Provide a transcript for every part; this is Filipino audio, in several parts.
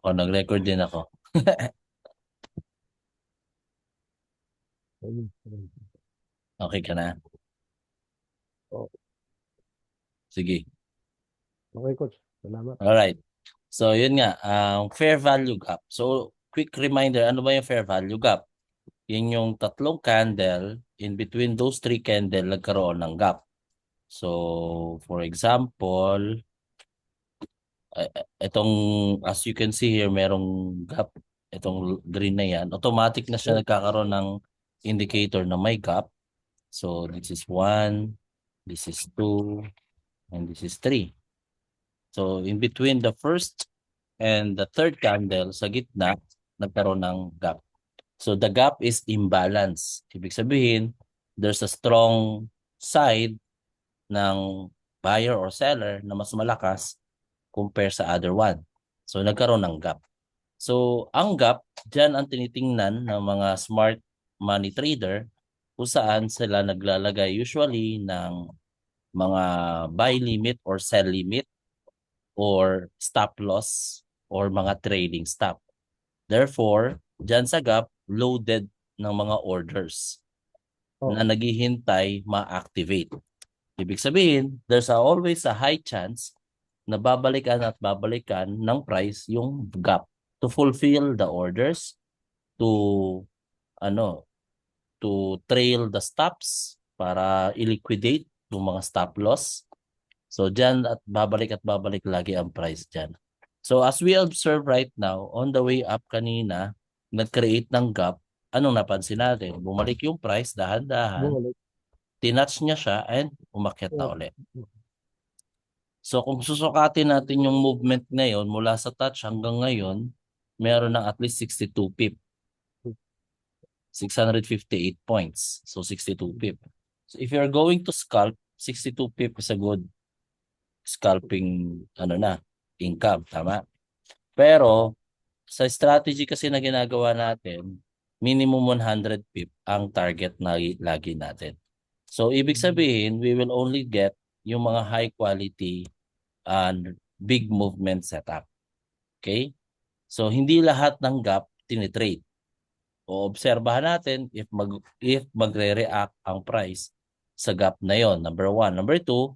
Ako, nag-record din ako. Ayun. Okay ka na? Oh, Sige. okay, coach. Salamat. Alright. So, yun nga, fair value gap. So, quick reminder, ano ba yung fair value gap? Yun yung tatlong candle, in between those three candle, nagkaroon ng gap. So, for example, itong, as you can see here, merong gap. Itong green na yan. Automatic na siya Oh, nagkakaroon ng indicator na may gap. So, this is 1, this is 2, and this is 3. So, in between the first and the third candle, sa gitna, nagkaroon ng gap. So, the gap is imbalance. Ibig sabihin, there's a strong side ng buyer or seller na mas malakas compare sa other one. So, nagkaroon ng gap. So, ang gap, dyan ang tinitingnan ng mga smart money trader kung saan sila naglalagay usually ng mga buy limit or sell limit or stop loss or mga trading stop. Therefore, dyan sa gap, loaded ng mga orders na oh, naghihintay ma-activate. Ibig sabihin, always a high chance na babalikan at babalikan ng price yung gap to fulfill the orders, to ano, to trail the stops para i-liquidate yung mga stop loss. So dyan at babalik lagi ang price dyan. So as we observe right now, on the way up kanina, nag-create ng gap. Anong napansin natin? Bumalik yung price dahan-dahan, bumalik. tinatch niya siya and umakyat na Oh, ulit. So kung susukatin natin yung movement ngayon mula sa touch hanggang ngayon, meron ng at least 62 pip, 658 points. So 62 pip. So if you're going to scalp, 62 pip is a good scalping income, tama? Pero sa strategy kasi na ginagawa natin, minimum 100 pip ang target na lagi natin. So ibig sabihin, we will only get yung mga high quality and big movement setup. Okay? So hindi lahat ng gap tinitrade. O obserbahan natin if magre-react ang price sa gap na yon. Number one. Number two,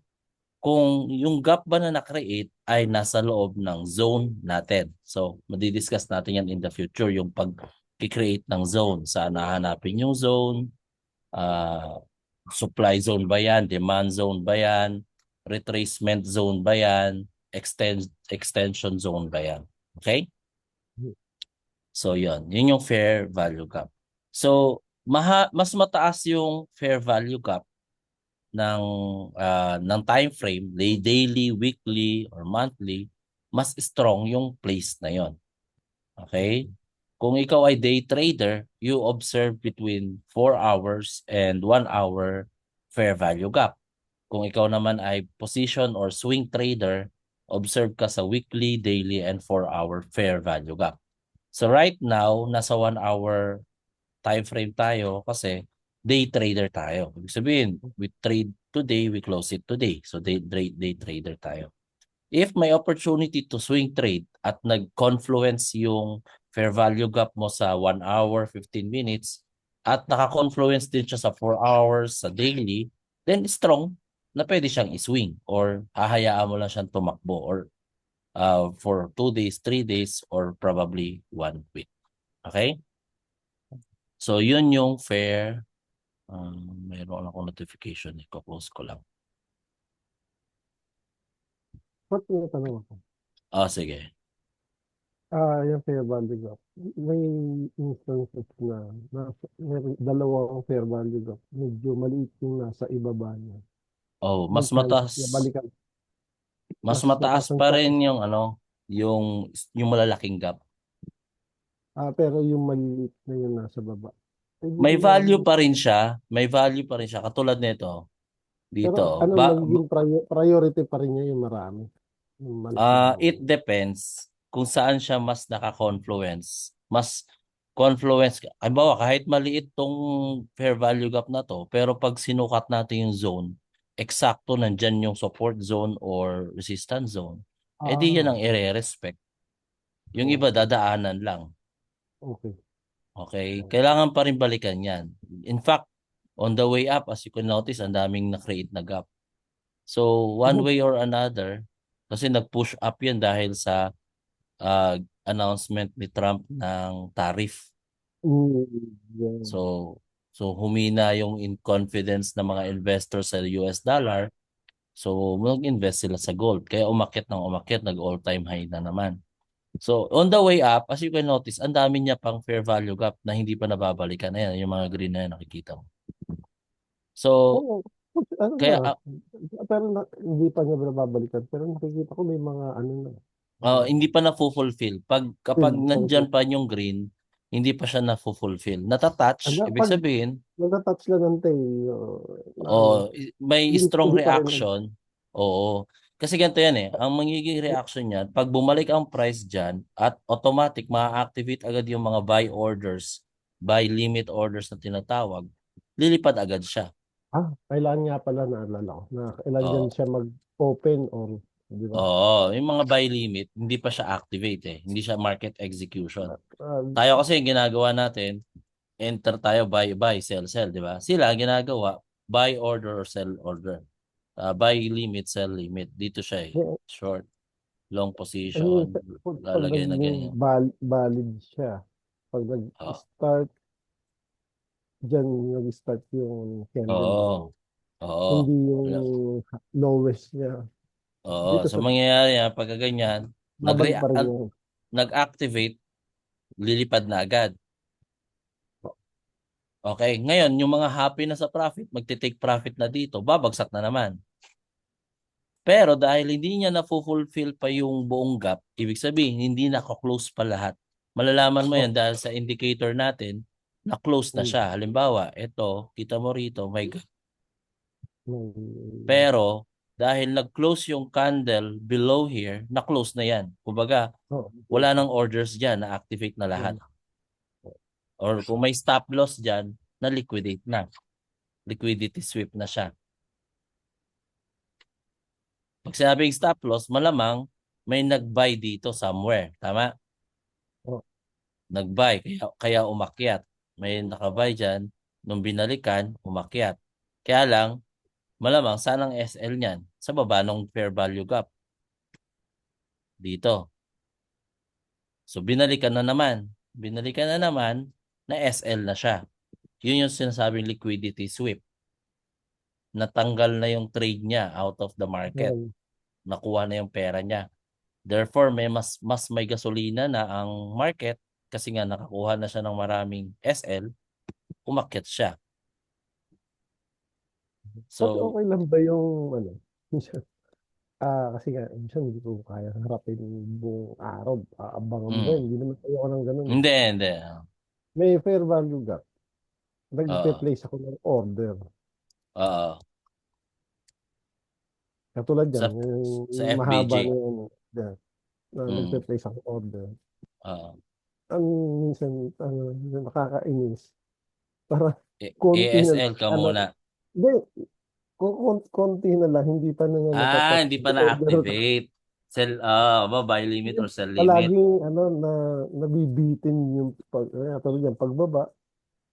kung yung gap ba na na-create ay nasa loob ng zone natin. So, madidiscuss natin yan in the future, yung pag-create ng zone. Saan nahanapin yung zone, uh, supply zone ba yan, demand zone ba yan, retracement zone ba yan, extension zone ba yan. Okay? So, yun yung fair value gap. So, mas mataas yung fair value gap ng time frame, daily, weekly, or monthly, mas strong yung place na yon. Okay? Kung ikaw ay day trader, you observe between 4 hours and 1 hour fair value gap. Kung ikaw naman ay position or swing trader, observe ka sa weekly, daily, and 4-hour fair value gap. So right now, nasa 1 hour time frame tayo kasi day trader tayo. Ibig sabihin, we trade today, we close it today. So day trader tayo. If may opportunity to swing trade at nag-confluence yung fair value gap mo sa 1 hour, 15 minutes, at naka-confluence din siya sa 4 hours, sa daily, then strong na pwede siyang iswing or hahayaan mo lang siyang tumakbo or for 2 days, 3 days, or probably 1 week. Okay? So, yun yung fair. Mayroon akong notification. Iko-close ko lang. ba't may tanong ako? Sige. Yung fair value gap. May instances na may dalawang fair value gap. Medyo maliit yung nasa ibaba niya. Oh, May chances na balikan. mas Mas mataas mataas ang pa rin chances. yung yung malalaking gap. Pero yung maliit na yung nasa baba. Pwede May rin naman value yun. pa rin siya. May value pa rin siya. Katulad nito. Pero Dito. ano magiging priority pa rin niya yung marami. Yung malaki ba? It depends kung saan siya mas naka-confluence. Mas confluence. Halimbawa, kahit maliit tong fair value gap na to, pero pag sinukat natin yung zone, eksakto nandyan yung support zone or resistance zone, edi yan ang Okay. ire-respect. Yung iba dadaanan lang. Okay. Okay? Kailangan pa rin balikan yan. In fact, on the way up, as you can notice, ang daming na-create na gap. So, one Oh, way or another, kasi nag-push up yan dahil sa uh, announcement ni Trump ng tariff. yeah. So, humina yung in confidence ng mga investors sa US dollar. So, mag-invest sila sa gold. Kaya umakyat ng umakyat, nag-all-time high na naman. So, on the way up, as you can notice, ang dami niya pang fair value gap na hindi pa nababalikan. Ayan, yung mga green na yan, nakikita mo. So, Oo, ano na, kaya pero hindi pa niya nababalikan. Pero nakikita ko may mga ano na. hindi pa na-fulfill. Kapag Field, nandyan pa yung green, hindi pa siya na-fulfill. Natatouch, ibig pag sabihin, nagtatouch lang ng tayo, na ano, may hindi, strong hindi pa rin. reaction. Oo. Kasi ganito yan eh. Ang magiging reaction niyan, pag bumalik ang price dyan, at automatic, ma-activate agad yung mga buy orders, buy limit orders na tinatawag, lilipad agad siya. Kailangan nga pala naalala ko na kailan dyan Oo. siya mag-open or, di ba? Oo. Yung mga buy limit, hindi pa siya activate eh. Hindi siya market execution. Ah, Tayo kasi yung ginagawa natin, enter tayo, buy, sell, sell, di ba? Sila ginagawa, buy order or sell order. Buy limit, sell limit. Dito siya eh. eh, Short, long I mean, position, pag lalagay na naging ganyan. valid siya, pag Oo. nag-start, dyan nag-start yung candle na yun. Oo. Oo. Hindi yung lowest niya. Oo. Dito So sa mangyayari yan, pagka ganyan, babalik pa rin yun. nag-activate, lilipad na agad. Okay. Ngayon, yung mga happy na sa profit, magte-take profit na dito, babagsak na naman. Pero dahil hindi niya na-fulfill pa yung buong gap, ibig sabihin, hindi naka-close pa lahat. Malalaman mo Oh, yan dahil sa indicator natin, na-close na mm, siya. Halimbawa, ito, kita mo rito, may gap. mm, Pero dahil nag-close yung candle below here, na-close na yan. Kumbaga, oh, wala nang orders dyan, na-activate na lahat. mm, Or kung may stop loss dyan, na-liquidate na. Liquidity sweep na siya. Pag sinabing stop loss, malamang may nag-buy dito somewhere. Tama? oh, Nag-buy, kaya umakyat. May naka-buy dyan, nung binalikan, umakyat. Kaya lang, malamang saan ang SL niyan? Sa baba ng fair value gap. Dito. So binalikan na naman. Binalikan na naman na SL na siya. Yun yung sinasabing liquidity sweep. Natanggal na yung trade niya out of the market. yan. Nakuha na yung pera niya. Therefore, may mas may gasolina na ang market kasi nga nakakuha na siya ng maraming SL, umakyat siya. Okay, So, okay lang ba yung ano? Minsan, kasi nga, minsan hindi ko kaya harapin buong araw. Aabangan ba? mm, Hindi naman tayo ako ng ganun. hindi, hindi. May fair value gap. Oo, Nag-place ako ng order. oo. Katulad yan, Sa, sa yung mahaba na FBG. yun. Yan, na Mm, nag-place ako order. oo. Ang minsan, nakakainis. Para konti na, ASL ka ano, muna. hindi, konti na lang, hindi pa na nga natatouch Hindi pa yung order ko. na-activate. Buy limit or sell limit. Palaging, nabibitin yung, tulad yan, pagbaba,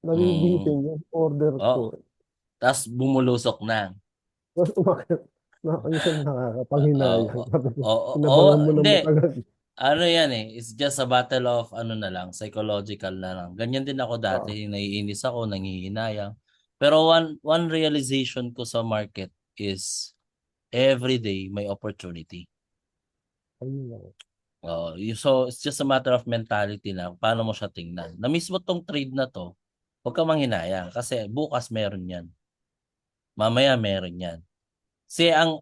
Mm, nabibitin yung order ko. oh, tapos bumulusok na. Tapos umakit, minsan nakakapanghinayang. Sabi ko, inabangan mo ng Hindi. matagal. Ano yan eh, it's just a battle of ano na lang, psychological na lang. Ganyan din ako Oo, dati, naiinis ako, nangihinayang. Pero one realization ko sa market is every day may opportunity. ayun lang. So it's just a matter of mentality na paano mo siya tingnan. Na mismo tong trade na to, huwag ka manghinayang kasi bukas meron yan. Mamaya meron yan. Kasi ang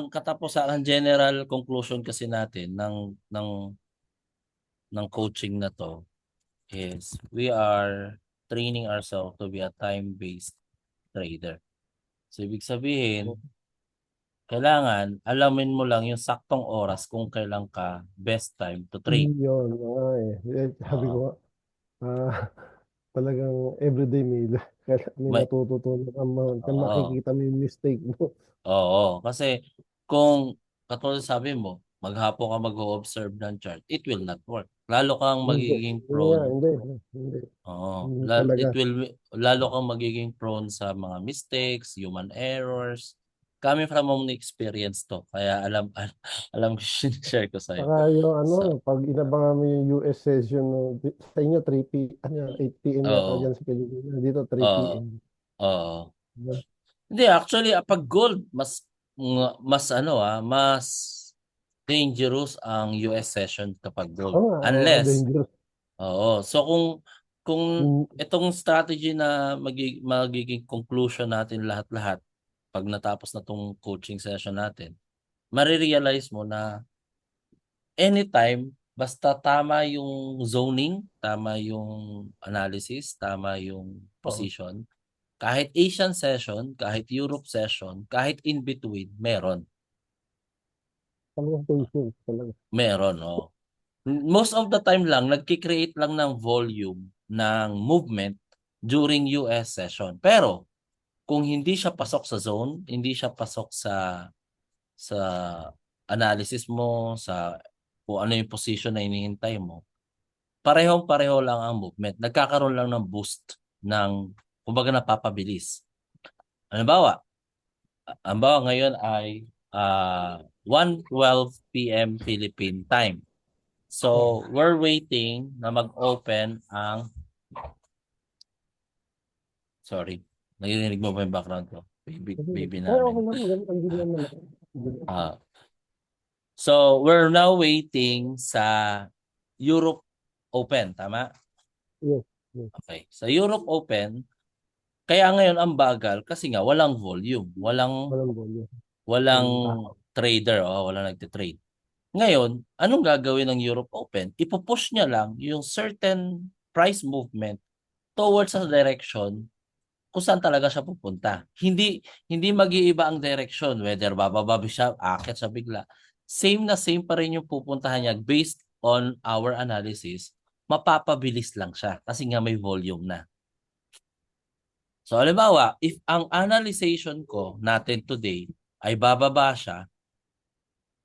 katapusan, ang general conclusion kasi natin ng coaching na to is we are training ourselves to be a time-based trader. So, ibig sabihin, kailangan alamin mo lang yung saktong oras kung kailan ka best time to trade. Yun, sabi ko, Oo. ah, talagang everyday may May, natututunan ka, oo. makikita mo yung mistake mo. Oo. Kasi kung katulad sabi mo, maghapon ka mag-o-observe ng chart, it will not work. Lalo kang Hindi. magiging Hindi nga, prone. hindi. Hindi. Oo. Hindi talaga. Lalo kang magiging prone sa mga mistakes, human errors. Coming from own experience to. Kaya alam ko share ko sa'yo. Saka yung ano, So, pag inabangan mo yung US session, sa inyo 8 p.m. yata oo. dyan sa Pilipinas. Dito 3 Oo. p.m. Oo. Diba? Hindi, actually, pag gold, mas ano mas dangerous ang US session kapag gold. Oo nga, oo, Unless, dangerous. oo. So kung Yung, itong strategy na magiging conclusion natin lahat-lahat pag natapos na tong coaching session natin, marirealize mo na anytime basta tama yung zoning, tama yung analysis, tama yung oo, position, kahit Asian session, kahit Europe session, kahit in between, meron. talagang patience talaga. Meron, oh. Most of the time lang, nagki-create lang ng volume ng movement during US session. Pero, kung hindi siya pasok sa zone, hindi siya pasok sa analysis mo, sa kung ano yung position na hinihintay mo, parehong-pareho lang ang movement. Nagkakaroon lang ng boost ng, kumbaga napapabilis. Halimbawa, ngayon ay 1:12 p.m. Philippine time. Oo. So, we're waiting na mag-open ang, sorry, naririnig mo ba yung background ko? Baby Ay, okay namin. lang. Hindi naman ako. Ah, so, we're now waiting sa Europe Open, tama? Yes, yes. Okay. Sa Europe Open, kaya ngayon ang bagal kasi nga walang volume, Walang volume. walang Walang tao. trader, walang nagte-trade. Ngayon, anong gagawin ng Europe Open? Ipupush niya lang yung certain price movement towards sa direction kung saan talaga siya pupunta. Hindi mag-iiba ang direction, whether bababa ba siya, aakyat siya bigla. Same pa rin yung pupuntahan niya based on our analysis. Mapapabilis lang siya kasi nga may volume na. So, halimbawa, if ang analyzation ko natin today ay bababa siya,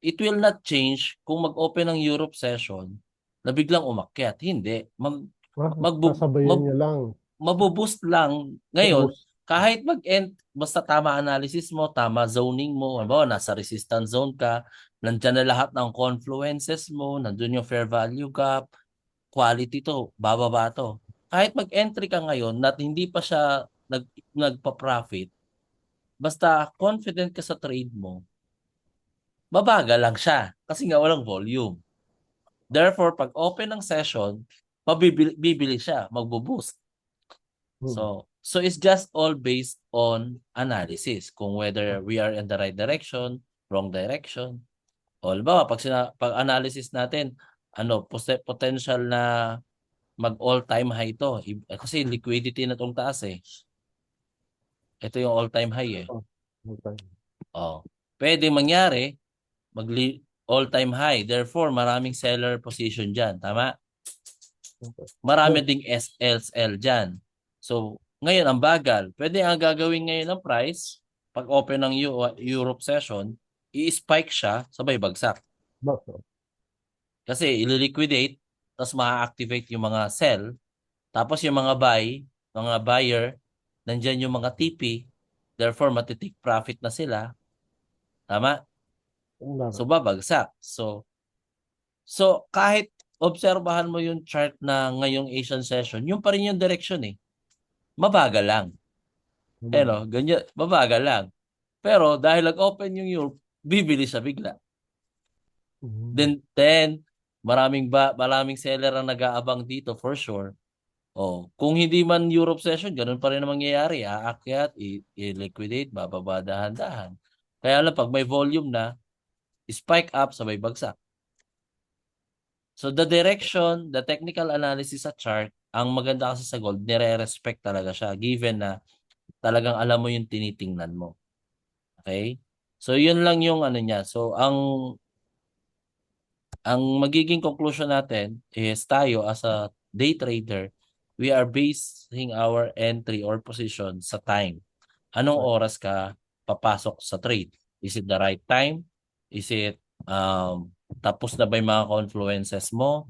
it will not change kung mag-open ng Europe session na biglang umakyat. Hindi. Magbu, Sasabayan mag, niya lang. Mabuboost lang. Ngayon, Ubus. kahit mag-end, basta tama analysis mo, tama zoning mo, halimbawa, nasa resistance zone ka, nandyan na lahat ng confluences mo, nandun yung fair value gap, quality to, bababa to. Kahit mag-entry ka ngayon na hindi pa siya nagpa-profit, basta confident ka sa trade mo, babaga lang siya kasi nga walang volume. Therefore, pag open ng session, bibili siya, magbo-boost. Hmm. So it's just all based on analysis kung whether we are in the right direction, wrong direction. O halimbawa, pag analysis natin, potential na mag all-time high to. Kasi liquidity na tong taas eh. Ito yung all-time high eh. Oh, okay. Oh. Pwede mangyari, mag all-time high. Therefore, maraming seller position dyan. Tama? Okay. Marami Yes. ding SLL dyan. So, ngayon, ang bagal. Pwede ang gagawin ngayon ng price, pag open ng Europe session, i-spike siya, sabay bagsak. Bakit? Kasi ililiquidate, tapos ma-activate yung mga sell, tapos yung mga mga buyer, nandyan yung mga TP, therefore matitake profit na sila. Tama? Ang So, bakit? babagsak. So kahit obserbahan mo yung chart na ngayong Asian session, yung pa rin yung direction eh. Mabagal lang. Ang Eh bakit? no, ganyan, mabagal lang. Pero dahil nag-open yung Europe, bibili siya bigla. Hmm. Then maraming seller ang nag-aabang dito for sure. Oh, kung hindi man Europe session, ganun pa rin ang mangyayari. Aakyat, i-liquidate, bababa dahan-dahan. Kaya lang pag may volume na, spike up, sabay bagsak. So the direction, the technical analysis sa chart, ang maganda kasi sa gold, nire-respect talaga siya given na talagang alam mo yung tinitingnan mo. Okay? So yun lang yung ano niya. So ang magiging conclusion natin is tayo as a day trader, we are basing our entry or position sa time. Anong Right. oras ka papasok sa trade? Is it the right time? Is it Tapos na ba yung mga confluences mo?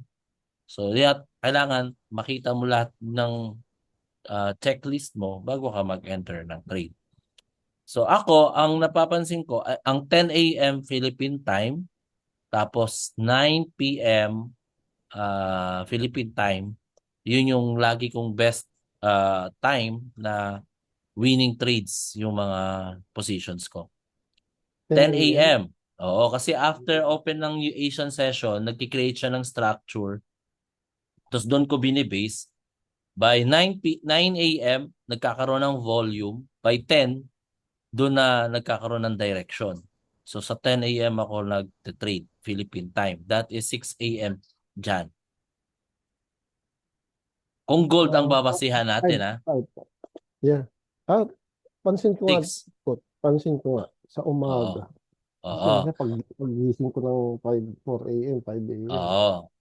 So, yeah, kailangan makita mo lahat ng checklist mo bago ka mag-enter ng trade. So, ako, ang napapansin ko, ang 10 a.m. Philippine time, tapos 9 p.m. Philippine time, yun yung lagi kong best time na winning trades yung mga positions ko. 10 10 a.m.? a.m. Oo, kasi after open ng Asian session, nagki-create siya ng structure. Tapos doon ko binibase. By 9 a.m., nagkakaroon ng volume. By 10, doon na nagkakaroon ng direction. So sa 10 a.m. ako nag-trade Philippine time. That is 6 a.m. dyan. Kung gold ang Uh, babasihan natin, five, ha? five. Yeah. Ah, pansin ko nga, 6. pansin ko nga, sa Oo. umaga. Kasi Oo. pagising ko ng 4 a.m., 5 a.m. Oo.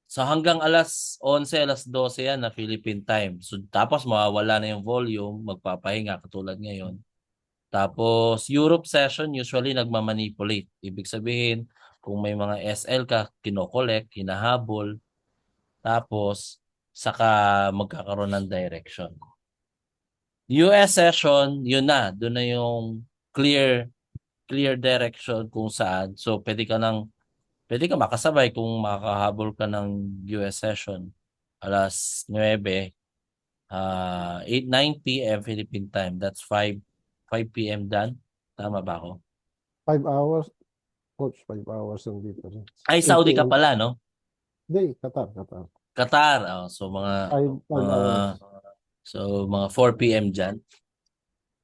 So hanggang alas 11, alas 12 yan na Philippine time. So tapos mawawala na yung volume, magpapahinga katulad ngayon. Tapos Europe session usually nagmamanipulate. Ibig sabihin, kung may mga SL ka, kinokolek, hinahabol, tapos saka magkakaroon ng direction. US session, yun na. Doon na yung clear direction kung saan. So pwede ka makasabay kung makakahabol ka ng US session alas 9, 9 p.m. Philippine time. That's 5 p.m. done. Tama ba ako? 5 hours, coach, 5 hours ang difference. Ay, 8 Saudi ka a.m. pala, no? Hindi, Qatar. Qatar. Oh, so 5 mga hours. 4 p.m. dyan.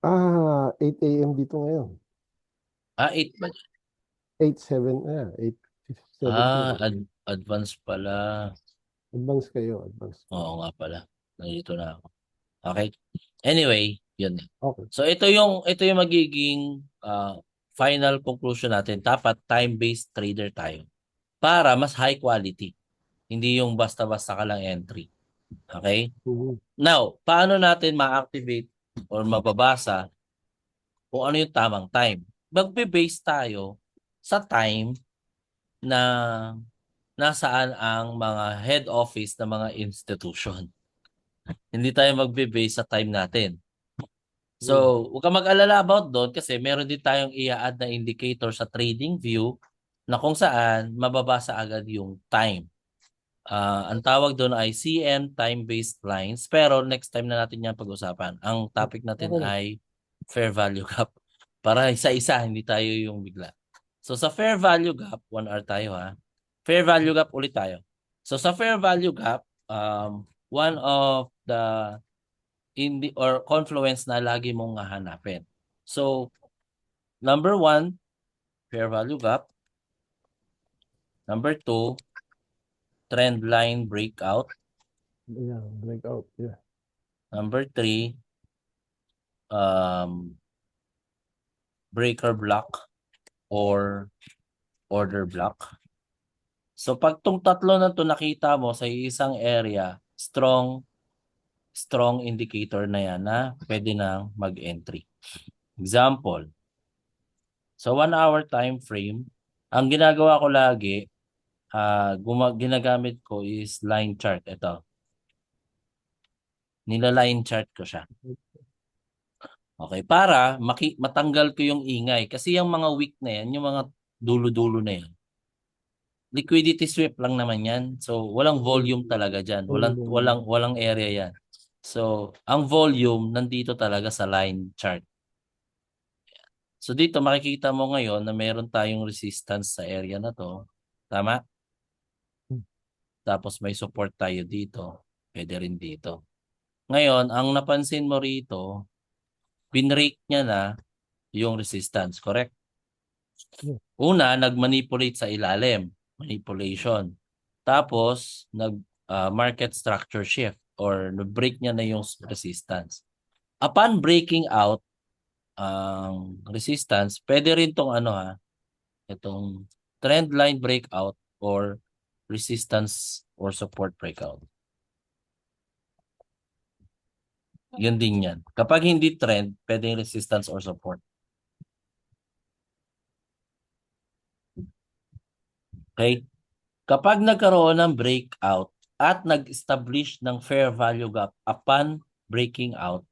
8 a.m. dito ngayon. 8 ba? 8, 7, 8:17. Advance pala. Advance kayo, advance kayo. Oo nga pala. Nandito na ako. Okay. Anyway, yun. Okay. So ito yung magiging final conclusion natin. Dapat time-based trader tayo para mas high quality. Hindi yung basta-basta ka lang entry. Okay? Mhm. Now, paano natin ma-activate or mababasa kung ano yung tamang time? Magbe-base tayo sa time na nasaan ang mga head office ng mga institution. Hindi tayo magbe-base sa time natin. Mhm. So, huwag kang mag-alala about doon kasi meron din tayong i-add na indicator sa trading view na kung saan mababasa agad yung time. Ang tawag doon ay CM time-based lines pero next time na natin yan pag-usapan. Ang topic natin Okay. ay fair value gap. Para isa-isa, hindi tayo yung bigla. So sa fair value gap, 1 hour tayo ha. Fair value gap ulit tayo. So sa fair value gap, one of the or confluence na lagi mong hahanapin. So number 1, fair value gap. Number 2, trend line breakout. Yeah, breakout. Yeah. Number 3, um, breaker block or order block. So pag tong tatlo na to nakita mo sa isang area, strong indicator na yan na pwede na mag-entry. Example, sa 1 hour time frame, ang ginagawa ko lagi, ginagamit ko is line chart. Ito, nila-line chart ko siya. Okay, para matanggal ko yung ingay. Kasi yung mga weak na yan, yung mga dulo-dulo na yan, liquidity sweep lang naman yan. So, walang volume talaga dyan. Walang area yan. So, ang volume nandito talaga sa line chart. So, dito makikita mo ngayon na meron tayong resistance sa area na to. Tama? Tapos may support tayo dito. Pwede rin dito. Ngayon, ang napansin mo rito, pinrake niya na yung resistance. Correct? Yeah. Una, nag-manipulate sa ilalim. Manipulation. Tapos, market structure shift or break niya na yung resistance. Upon breaking out ang resistance, pwede rin tong itong trend line breakout or resistance or support breakout. Yun din yan. Kapag hindi trend, pwede resistance or support. Okay? Kapag nagkaroon ng breakout at nag-establish ng fair value gap upon breaking out,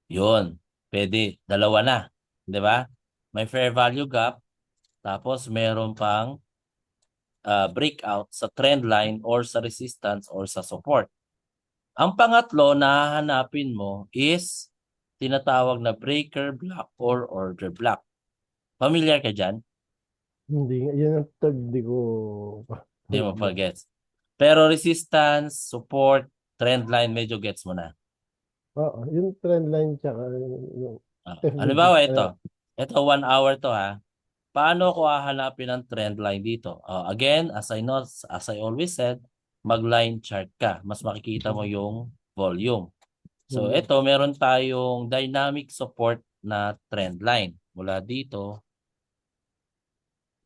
yun, pwede. Dalawa na. Di ba? May fair value gap, tapos meron pang breakout sa trend line or sa resistance or sa support. Ang pangatlo na hahanapin mo is tinatawag na breaker block or order block. Familiar ka dyan? Hindi nga, yun ang third, di ko Hindi mo alam pa yan. gets. Pero resistance, support, trend line, medyo gets mo na. Oo, yung trend line tsaka yung FVG. Halimbawa ito. Ito 1 hour to ha. Paano ko hahanapin ang trend line dito? Again, as I always said, mag-line chart ka. Mas makikita mo yung volume. So ito, meron tayong dynamic support na trend line. Mula dito,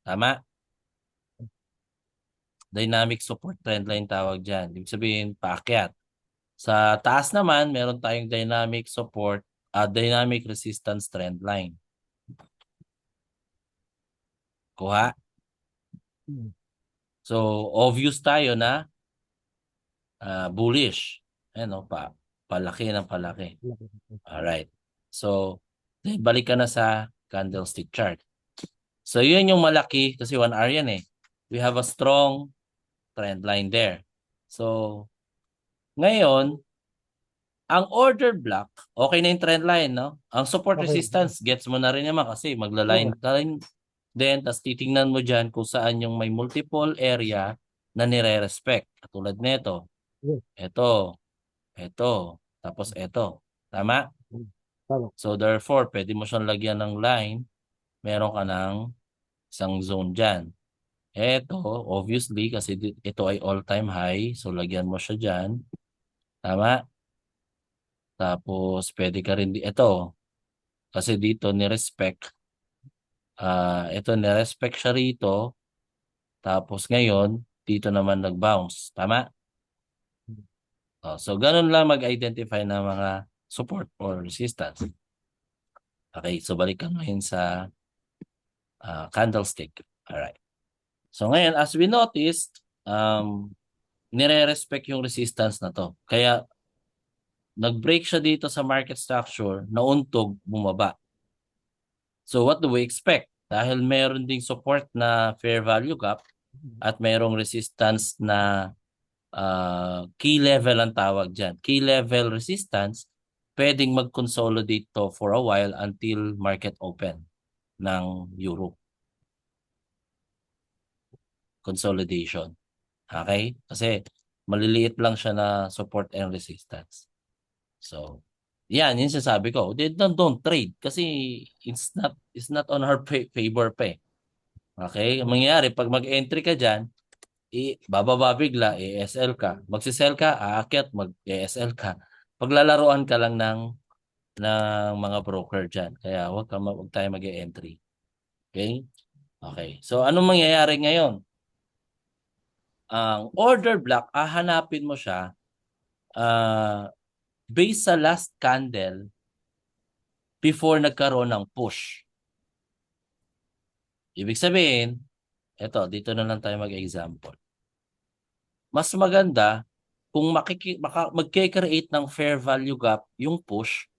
tama? Dynamic support trend line tawag dyan. Ibig sabihin, paakyat. Sa taas naman, meron tayong dynamic support, dynamic resistance trend line. Kuha? So, obvious tayo na bullish. Ayan o, palaki ng palaki. Alright. So, balik ka na sa candlestick chart. So, yun yung malaki kasi 1 hour yan eh. We have a strong trend line there. So, ngayon, ang order block, okay na yung trend line, no? Ang support Okay. resistance, gets mo na rin naman kasi magla-line line din, tapos titingnan mo dyan kung saan yung may multiple area na nire-respect. Katulad nito, ito, tapos ito. Tama? Tama. So therefore, pwede mo siyang lagyan ng line, meron ka ng isang zone dyan. Ito, obviously, kasi ito ay all-time high, so lagyan mo siya dyan. Tama? Tapos, pwede ka rin, ito, kasi dito ni-respect, ito ni-respect siya rito, tapos ngayon, dito naman nag-bounce. Tama? So, ganun lang mag-identify ng mga support or resistance. Okay, so balik ka ngayon sa candlestick. Alright. So ngayon, as we noticed, nire-respect yung resistance na to. Kaya, nag-break siya dito sa market structure, nauntog, bumaba. So what do we expect? Dahil meron ding support na fair value gap at merong resistance na key level ang tawag dyan. Key level resistance, pwedeng mag-consolidate to for a while until market open ng Europe. Consolidation. Okay? Kasi maliliit lang siya na support and resistance. So, yan, yun sasabi ko. Don't trade kasi it's not on our favor pa eh. Okay? Ang mangyayari, pag mag-entry ka dyan, bababa bigla, ESL ka. Magsisell ka, aakyat, mag-ESL ka. Paglalaruan ka lang ng mga broker dyan. Kaya wag tayo mag-entry. Okay? Okay. So, anong mangyayari ngayon? Ang order block, hanapin mo siya based sa last candle before nagkaroon ng push. Ibig sabihin, dito na lang tayo mag-example. Mas maganda kung magke-create ng fair value gap yung push,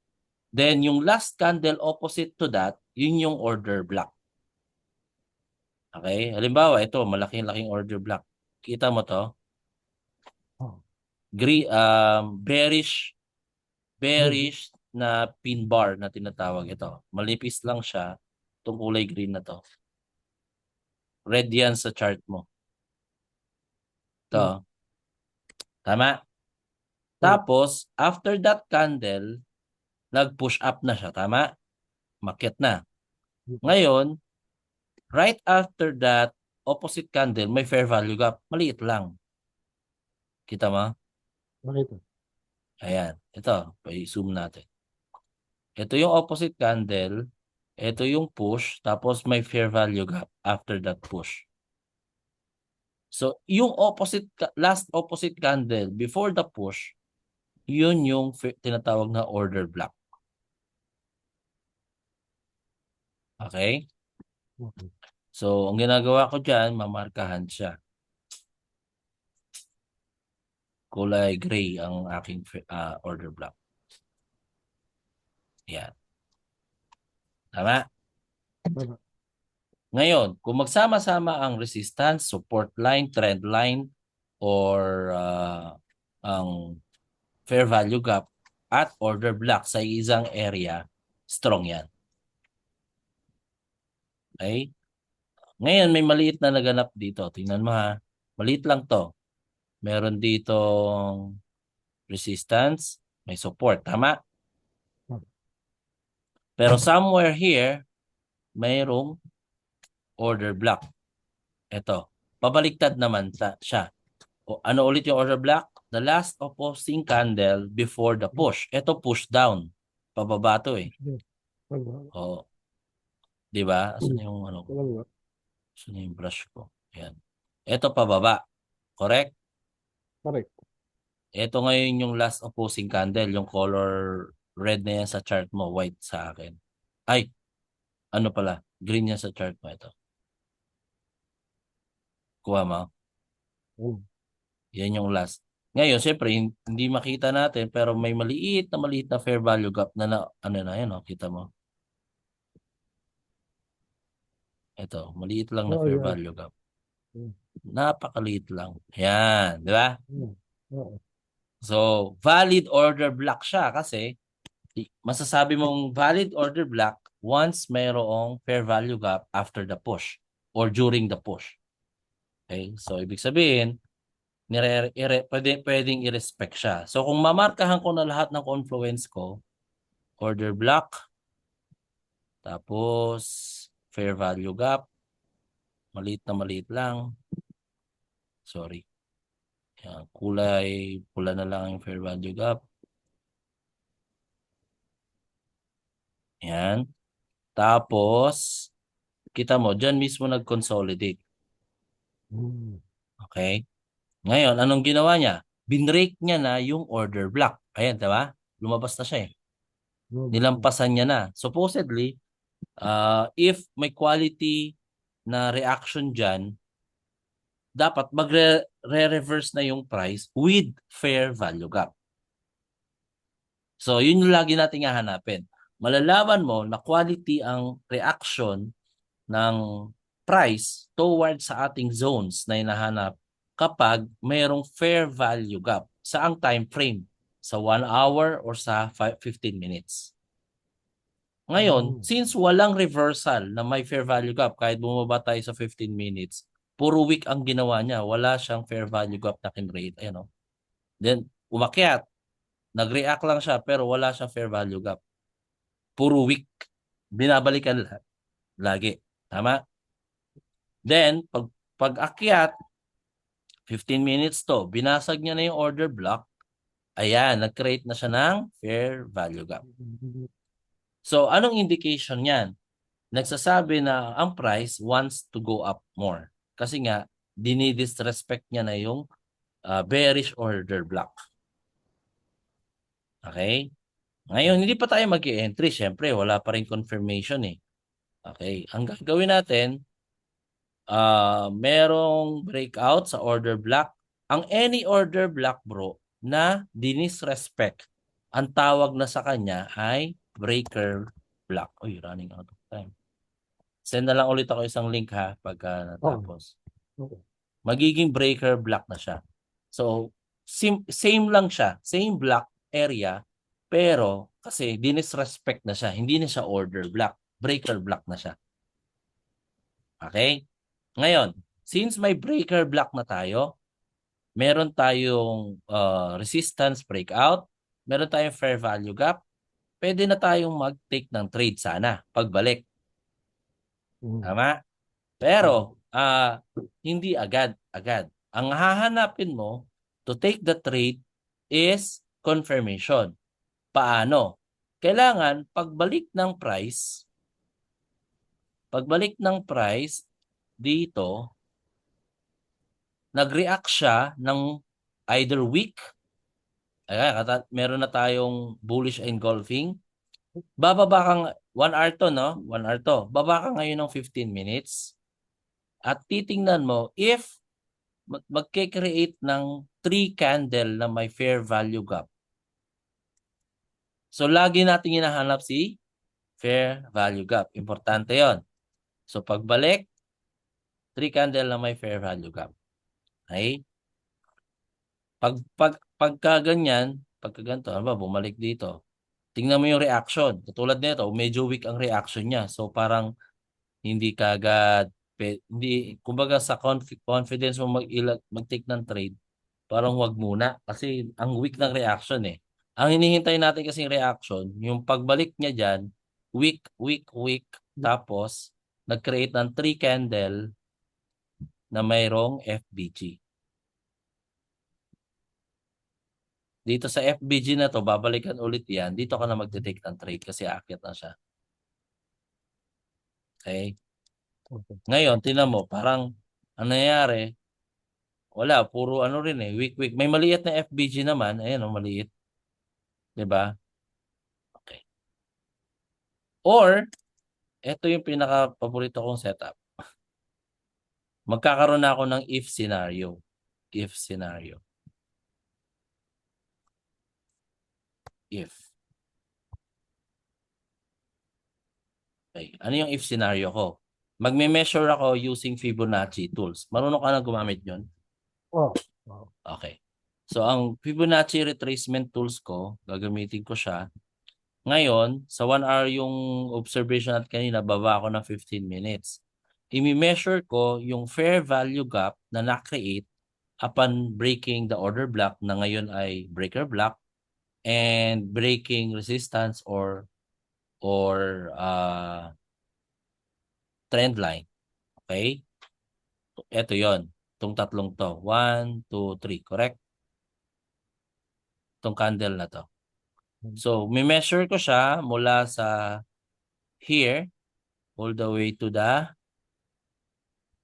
then yung last candle opposite to that, yun yung order block. Okay? Halimbawa, ito, malaking-laking order block. Kita mo to? Bearish na pin bar na tinatawag ito. Malipis lang siya, itong kulay green na to. Red yan sa chart mo. Ito. Tama? Tapos, after that candle, nag-push up na siya. Tama? Makyat na. Ngayon, right after that, opposite candle, may fair value gap. Maliit lang. Kita mo? Makita. Ayan. Ito, pa-zoom natin. Ito yung opposite candle. Ito yung push. Tapos may fair value gap after that push. So, yung last opposite candle before the push, yun yung tinatawag na order block. Okay? So, ang ginagawa ko dyan, mamarkahan siya. Kulay gray ang aking order block. Yan. Tama? Tama. Ngayon, kung magsama-sama ang resistance, support line, trend line, or ang fair value gap at order block sa isang area, strong yan. Okay? Ngayon, may maliit na naganap dito. Tingnan mo ha. Maliit lang to. Meron dito resistance, may support. Tama? Pero somewhere here, mayroong order block. Ito. Pabaliktad naman siya. O, ano ulit yung order block? The last opposing candle before the push. Ito push down. Pababa to eh. Tama. O, di ba? Asan yung ano ko? Tama. Asan yung brush ko? Ayan. Ito pababa. Correct? Correct. Ito ngayon yung last opposing candle. Yung color red na yan sa chart mo. White sa akin. Ay, ano pala? Green yan sa chart mo. Ito. Kuha mo. Yan yung last. Ngayon, siyempre, hindi makita natin pero may maliit na fair value gap na ano na yan, oh, kita mo. Ito, maliit lang na Oo, fair yan. value gap. Napakaliit lang. Yan, di ba? Oo. So, valid order block siya kasi masasabi mong valid order block once mayroong fair value gap after the push or during the push. Okay? So, ibig sabihin, pwedeng i-respect siya. So, kung mamarkahan ko na lahat ng confluence ko, order block, tapos fair value gap, maliit lang. Sorry. Yan, kulay pula na lang yung fair value gap. Yan. Tapos, kita mo, dyan mismo nag-consolidate. Okay? Ngayon, anong ginawa niya? Binrake niya na yung order block. Ayan, diba? Lumabas na siya eh. Nilampasan niya na. Supposedly, if may quality na reaction dyan, dapat magre-reverse na yung price with fair value gap. So, yun yung lagi nating hahanapin. Malalaman mo na quality ang reaction ng price towards sa ating zones na hinahanap kapag mayroong fair value gap. Saang time frame? Sa 1 hour or sa 15 minutes? Ngayon, since walang reversal na may fair value gap, kahit bumaba tayo sa 15 minutes, puro weak ang ginawa niya. Wala siyang fair value gap na kinrate. Ayan, oh. Then, umakyat. Nag-react lang siya pero wala siyang fair value gap. Puro weak. Binabalikan lagi. Tama? Then, pag akyat, 15 minutes to, binasag niya na yung order block. Ayan, nag-create na siya ng fair value gap. So, anong indication niyan? Nagsasabi na ang price wants to go up more. Kasi nga, dinidisrespect niya na yung bearish order block. Okay? Ngayon, hindi pa tayo mag-i-entry. Siyempre, wala pa rin confirmation eh. Okay? Ang gagawin natin, merong breakout sa order block. Ang any order block, bro, na dinisrespect, ang tawag na sa kanya ay breaker block. Uy, running out of time. Send na lang ulit ako isang link ha pagka natapos. Magiging breaker block na siya. So, same lang siya. Same block area. Pero, kasi dinisrespect na siya. Hindi na siya order block. Breaker block na siya. Okay? Ngayon, since may breaker block na tayo, meron tayong resistance breakout, meron tayong fair value gap, pwede na tayong mag-take ng trade sana pagbalik. Tama? Pero, hindi agad-agad. Ang hahanapin mo to take the trade is confirmation. Paano? Kailangan pagbalik ng price dito, nag-react siya ng either weak, meron na tayong bullish engulfing, bababa kang 1 hour to, no? 1 hour to. Baba ka ngayon ng 15 minutes. At titingnan mo if magke-create ng 3 candle na may fair value gap. So, lagi natin hinahanap si fair value gap. Importante yon. So, pagbalik, 3 candle na may fair value gap. Okay? Pagka ganito, ano ba, bumalik dito. Tingnan mo yung reaction. Katulad nito, medyo weak ang reaction niya. So, parang hindi kagad, hindi, kumbaga sa confidence mo mag-take ng trade, parang wag muna. Kasi ang weak ng reaction eh. Ang hinihintay natin kasing reaction, yung pagbalik niya dyan, weak, weak, weak, tapos nag-create ng 3 candle na mayroong FBG. Dito sa FBG na to, babalikan ulit yan. Dito ka na magte-take ng trade kasi aakyat na siya. Okay? Okay. Ngayon, tinan mo, parang ano nangyari? Wala, puro ano rin eh, weak, weak. May maliit na FBG naman. Ayan o, maliit. 'Di ba? Okay. Or, ito yung pinaka-paborito kong setup. Magkakaroon na ako ng if scenario. If scenario. If. Okay. Ano yung if scenario ko? Magme-measure ako using Fibonacci tools. Marunong ka na gumamit yun? Oh. Oh. Okay. So, ang Fibonacci retracement tools ko, gagamitin ko siya. Ngayon, sa 1 hour yung observation at kanina, baba ako ng 15 minutes. I-measure ko yung fair value gap na na-create upon breaking the order block na ngayon ay breaker block and breaking resistance or trend line. Okay? Ito yon. Itong tatlong to. 1, 2, 3. Correct? Itong candle na to. So, may-measure ko siya mula sa here all the way to the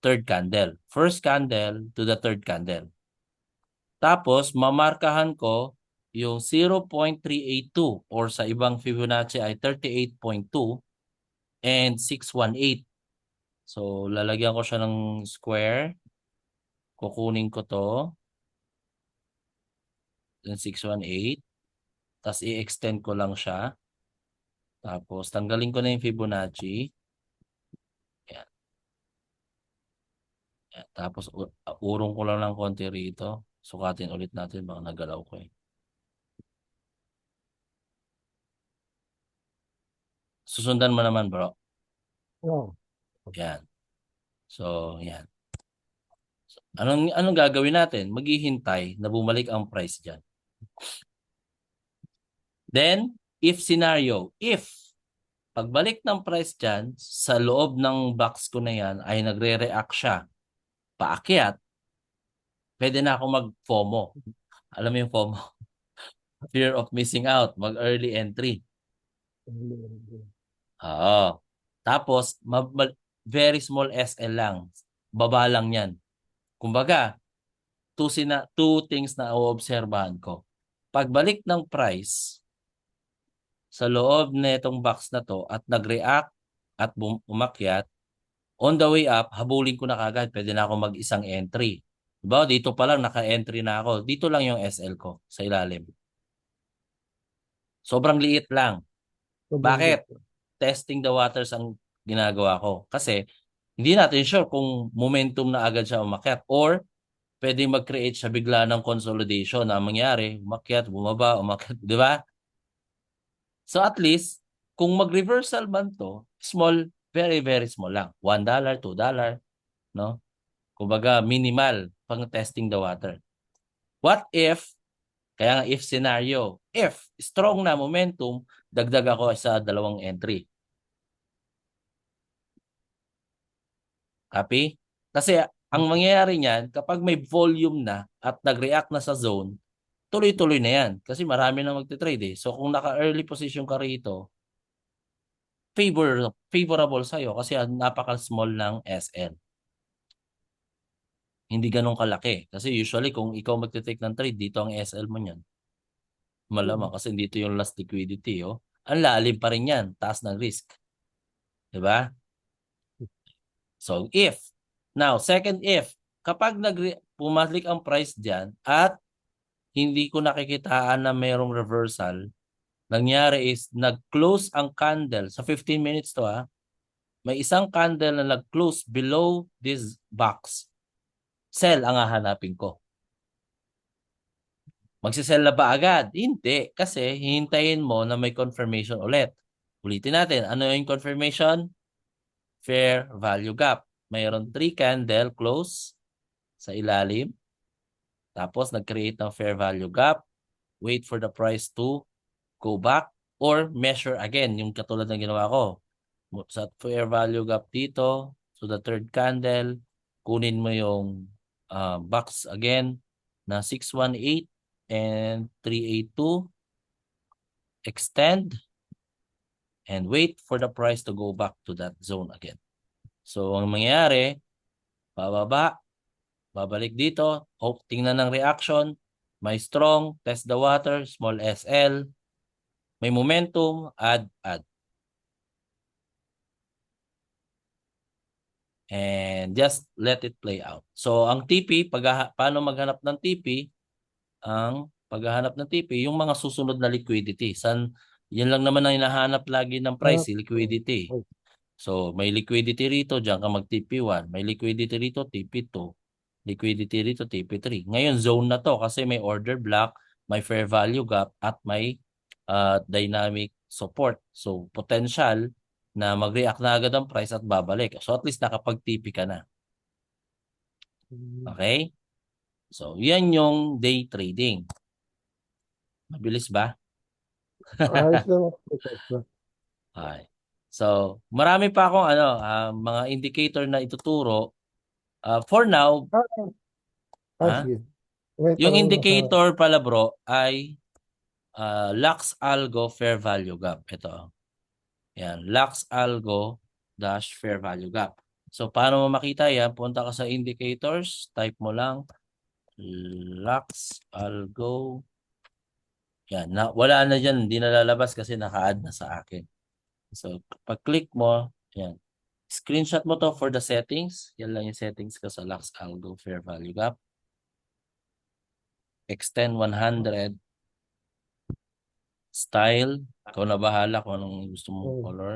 third candle. First candle to the third candle. Tapos, mamarkahan ko yung 0.382 or sa ibang Fibonacci ay 38.2 and 618. So, lalagyan ko siya ng square. Kukunin ko to. Then 618. Tapos, i-extend ko lang siya. Tapos, tanggalin ko na yung Fibonacci. Yan. Yan. Tapos, urong ko lang ng konti rito. Sukatin ulit natin. Baka nagalaw ko eh. Susundan mo naman, bro. Oh. Yan. So, yan. So, anong gagawin natin? Maghihintay na bumalik ang price dyan. Then, if scenario, if pagbalik ng price dyan, sa loob ng box ko na yan ay nagre-react siya paakyat, pwede na ako mag-FOMO. Alam mo yung FOMO? Fear of missing out. Mag-early entry. Oo. Tapos, very small SL lang. Baba lang yan. Kumbaga, two things na oobserbahan ko. Pagbalik ng price sa loob na itong box na to at nag-react at umakyat, on the way up, habulin ko na kagad. Pwede na ako mag-isang entry. Diba? Dito pa lang, naka-entry na ako. Dito lang yung SL ko sa ilalim. Sobrang liit lang. Bakit? Testing the waters ang ginagawa ko. Kasi, hindi natin sure kung momentum na agad siya umakyat or pwede mag-create siya bigla ng consolidation na mangyari, umakyat, bumaba, umakyat, di ba? So at least, kung mag-reversal man to, small, very, very small lang. $1, $2, no? Kumbaga, minimal pang testing the water. What if, kaya nga if scenario, if strong na momentum, dagdag ako sa 2 entry. Copy? Kasi ang mangyayari niyan, kapag may volume na at nag-react na sa zone, tuloy-tuloy na yan. Kasi marami na magte-trade eh. So kung naka-early position ka rito, favorable sa'yo kasi napaka-small ng SL. Hindi ganun kalaki. Kasi usually kung ikaw magte-take ng trade, dito ang SL mo niyan. Malamang kasi dito yung last liquidity. Oh. Ang lalim pa rin yan. Taas ng risk. Diba? So if Now, second if, kapag pumalik ang price dyan at hindi ko nakikitaan na mayroong reversal, nangyari is nag-close ang candle sa 15 minutes to may isang candle na nag-close below this box. Sell ang hahanapin ko. Magsisell na ba agad? Hindi. Kasi hihintayin mo na may confirmation ulit. Ulitin natin. Ano yung confirmation? Fair value gap. Mayroon 3 candle close sa ilalim. Tapos nag-create ng fair value gap. Wait for the price to go back or measure again. Yung katulad ng ginawa ko. Sa fair value gap dito. So the third candle. Kunin mo yung box again na 618 and 382. Extend and wait for the price to go back to that zone again. So, ang mangyayari, bababa, babalik dito, tingnan ng reaction, may strong, test the water, small SL, may momentum, add. And just let it play out. So, ang TP, paano maghanap ng TP? Ang paghahanap ng TP, yung mga susunod na liquidity. Yan lang naman ang hinahanap lagi ng price, liquidity. So, may liquidity rito, diyan ka mag-TP1. May liquidity rito, TP2. Liquidity rito, TP3. Ngayon, zone na to kasi may order block, may fair value gap, at may dynamic support. So, potential na mag-react na agad ang price at babalik. So, at least nakapag-TP ka na. Okay? So, yan yung day trading. Mabilis ba? Ayos lang. Okay. So, marami pa akong mga indicator na ituturo. For now, Sige. May yung tanong lang sa... indicator pala bro ay Lux Algo Fair Value Gap. Ito. Yan, Lux Algo dash Fair Value Gap. So, paano mo makita yan? Punta ka sa indicators, type mo lang Lux Algo. Yan, wala na dyan, hindi na lalabas kasi naka-add na sa akin. So, pag-click mo, yan. Screenshot mo to for the settings. Yan lang yung settings ko sa Lux Algo Fair Value Gap. Extend 100. Style. Ikaw na bahala kung anong gusto mong color.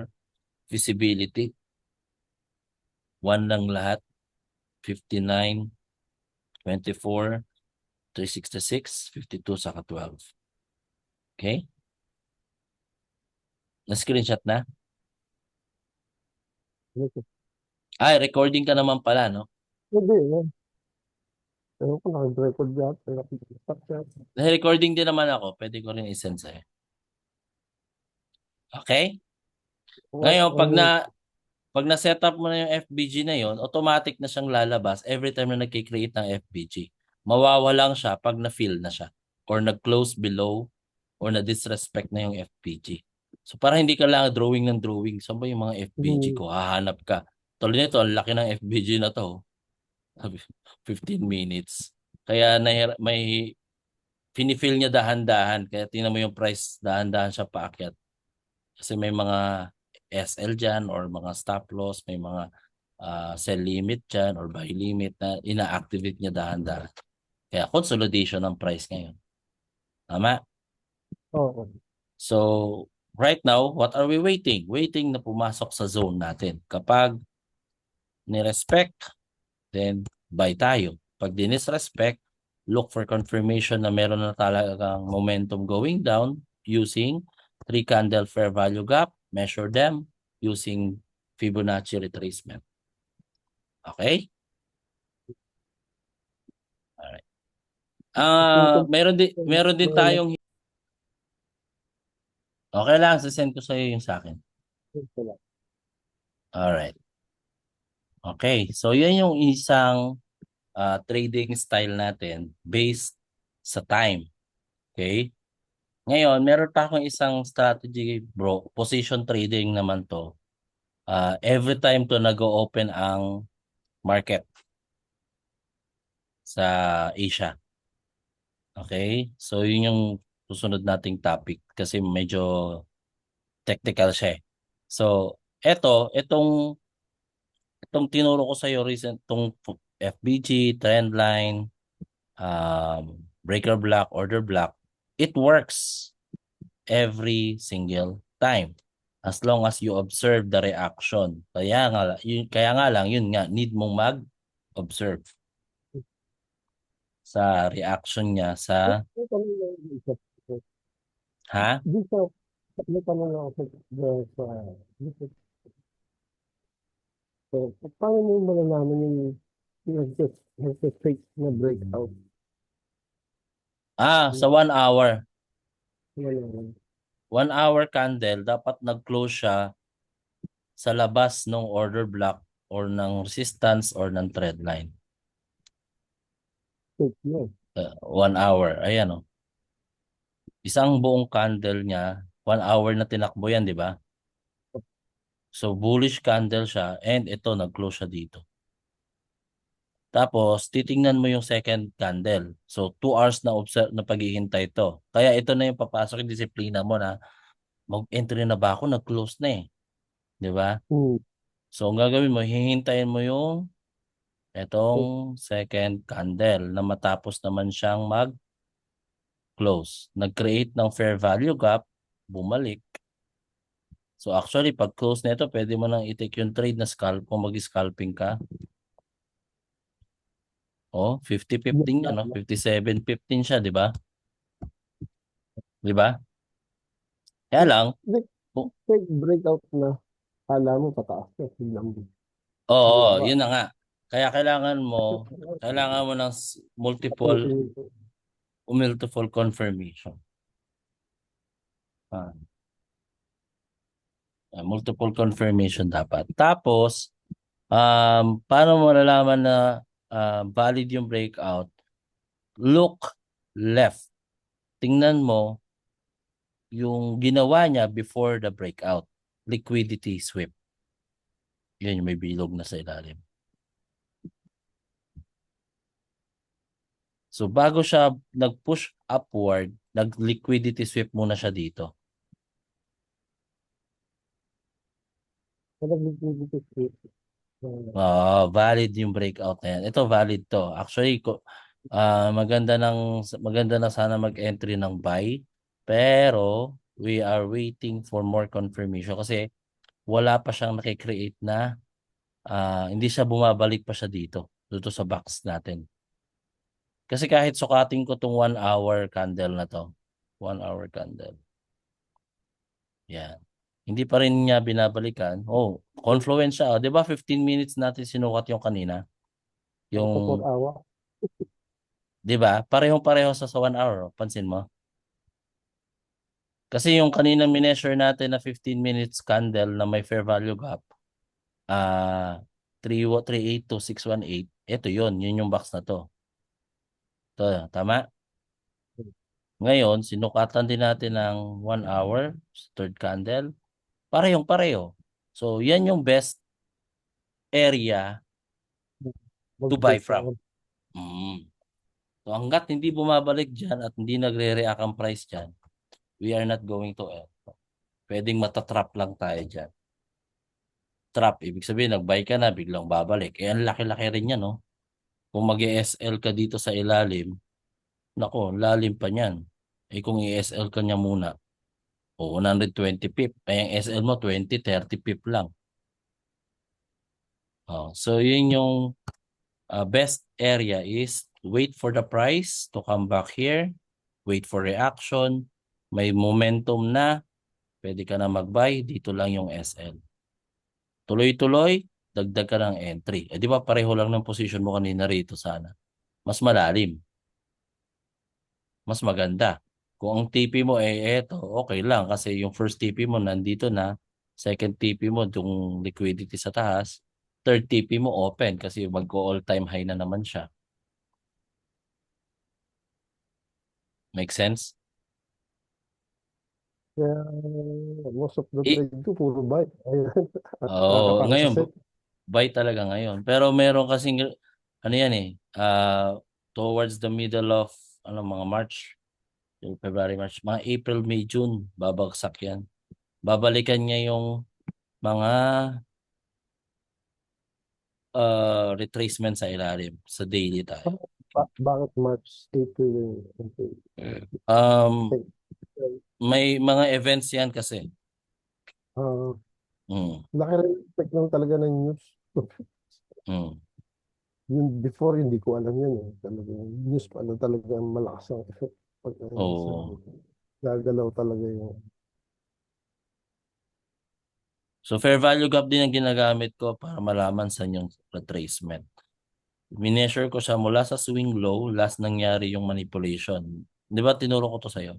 Visibility. 1 lang lahat. 59, 24, 366, 52, saka 12. Okay? Na-screenshot na? Ay, recording ka naman pala, no? Hindi, pero kung naka-record yan, Na-recording din naman ako. Pwede ko rin i-send sa'yo. Okay? Ngayon, pag na-set up mo na yung FBG na yon, automatic na siyang lalabas every time na nag-create ng FBG. Mawawalan siya pag na-fill na siya or nag-close below or na-disrespect na yung FBG. So para hindi ka lang drawing ng drawing, saan ba yung mga FBG ko? Hahanap ka. Tuloy nito, ang laki ng FBG na to. 15 minutes. Kaya may finifill niya dahan-dahan. Kaya tingnan mo yung price, dahan-dahan siya paakyat. Kasi may mga SL dyan or mga stop loss, may mga sell limit dyan or buy limit na ina-activate niya dahan-dahan. Kaya consolidation ng price ngayon. Tama? Oo. So, right now, what are we waiting? Waiting na pumasok sa zone natin. Kapag ni-respect, then buy tayo. Pag dinisrespect, look for confirmation na meron na talagang momentum going down using 3 candle fair value gap. Measure them using Fibonacci retracement. Okay? Alright. Meron din tayong okay lang, sasend ko sa iyo yung sa akin. Alright. Okay, so yan yung isang trading style natin based sa time. Okay? Ngayon, meron pa akong isang strategy, bro. Position trading naman to. Every time to nag-open ang market sa Asia. Okay? So, yun yung susunod nating topic kasi medyo technical siya eh. So, itong Itong tinuro ko sa'yo recent, itong FBG, trendline, breaker block, order block, it works every single time as long as you observe the reaction. Kaya nga lang yun nga need mong mag-observe sa reaction niya sa May tanong lang ako sa ha. di sa may tanong lang ako dito paano mo malalaman yung nagsa-fake na breakout? Sa 1 hour. Wala. 1 hour candle dapat nag-close siya sa labas ng order block or ng resistance or ng trend line. Fake yun. 1 hour. Ayan o. Isang buong candle niya, 1 hour na tinakbo yan, di ba? So bullish candle siya and ito nag-close siya dito. Tapos titingnan mo yung second candle. So 2 hours na observe na paghihintay ito. Kaya ito na yung papasok yung disiplina mo na mag-entry na ba ako, nag-close na eh. Di ba? Hmm. So ang gagawin mo, hihintayin mo yung itong second candle na matapos naman siyang mag-close. Nag-create ng fair value gap, bumalik. So actually, pag close na ito, pwede mo nang i-take yung trade na scalp kung mag-scalping ka. Oh, 50-15 yan, no? 57-15 siya, di ba? Di ba? Kaya lang, oh, Fake breakout na kala mo pataas na biglang oo, bumaba. yun na nga. Kaya kailangan mo ng multiple confirmation. Ah, multiple confirmation dapat. Tapos, paano mo malalaman na valid yung breakout? Look left. Tingnan mo yung ginawa niya before the breakout. Liquidity sweep. Yan yung may bilog na sa ilalim. So bago siya nag-push upward, nag-liquidity sweep muna siya dito. Valid yung breakout na yan. Ito valid to. Actually, maganda na sana mag-entry ng buy. Pero we are waiting for more confirmation kasi wala pa siyang nakikreate na hindi siya bumabalik pa siya dito sa box natin. Kasi kahit sukatin ko tong 1 hour candle na to, 1 hour candle. Yan. Hindi pa rin niya binabalikan. Oh, confluence siya. 'Di ba 15 minutes natin sinukat yung kanina? Sa Yung 4 hour. 'Di ba? Parehong-pareho sa 1 hour. Pansin mo? Kasi yung kanina mineasure natin na 15 minutes candle na may fair value gap, 382618. Ito yun yung box na to. Ito, tama? Ngayon, sinukatan din natin ng 1 hour, third candle. Parehong-pareho. So, yan yung best area to buy from. Mag-breakout. So, hanggat hindi bumabalik dyan at hindi nagre-react ang price dyan, we are not going to end. Pwedeng matatrap lang tayo dyan. Trap, ibig sabihin, nag-buy ka na, biglang babalik. Ang laki-laki rin yan, no? Kung mag-ESL ka dito sa ilalim, nako, lalim pa niyan. Kung i-SL ka niya muna, 120 pip. Ang SL mo, 20, 30 pip lang. So, yun yung best area is wait for the price to come back here. Wait for reaction. May momentum na. Pwede ka na mag-buy. Dito lang yung SL. Tuloy-tuloy, dagdag ka ng entry. Di ba pareho lang ng position mo kanina rito sana? Mas malalim. Mas maganda. Kung ang TP mo eto, okay lang kasi yung first TP mo nandito na, second TP mo yung liquidity sa taas, third TP mo open kasi mag-all time high na naman siya. Make sense? Kaya most of the I, trade ko puro buy. Ayun. At oh, nakataka sa ngayon set. buy talaga ngayon. Pero meron kasing ano yan towards the middle of mga March, February, March, mga April, May, June, babagsak yan. Babalikan niya yung mga retracement sa ilalim sa daily tayo. Bakit March, April yung Um, okay. may mga events yan kasi. Ah, Mm, laki rin effect lang talaga ng news. mm. Yung before, hindi ko alam yun eh. Talaga, news pala talaga ang malakas ang effect. Pag Oo. gagalaw talaga yung So fair value gap din ang ginagamit ko para malaman sa yung retracement. Mineasure ko siya mula sa swing low, last nangyari yung manipulation. Di ba tinuro ko to sa'yo?